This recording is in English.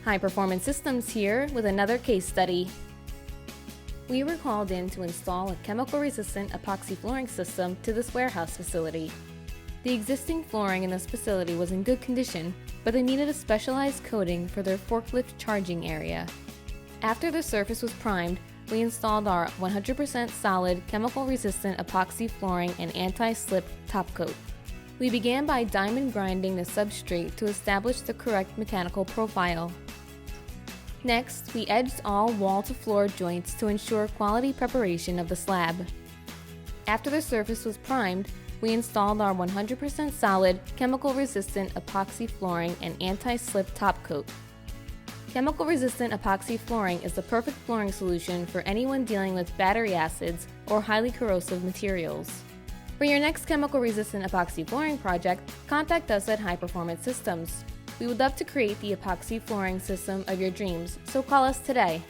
High Performance Systems here with another case study. We were called in to install a chemical-resistant epoxy flooring system to this warehouse facility. The existing flooring in this facility was in good condition, but they needed a specialized coating for their forklift charging area. After the surface was primed, we installed our 100% solid chemical-resistant epoxy flooring and anti-slip top coat. We began by diamond grinding the substrate to establish the correct mechanical profile. Next, we edged all wall-to-floor joints to ensure quality preparation of the slab. After the surface was primed, we installed our 100% solid chemical-resistant epoxy flooring and anti-slip top coat. Chemical-resistant epoxy flooring is the perfect flooring solution for anyone dealing with battery acids or highly corrosive materials. For your next chemical-resistant epoxy flooring project, contact us at High Performance Systems. We would love to create the epoxy flooring system of your dreams, so call us today.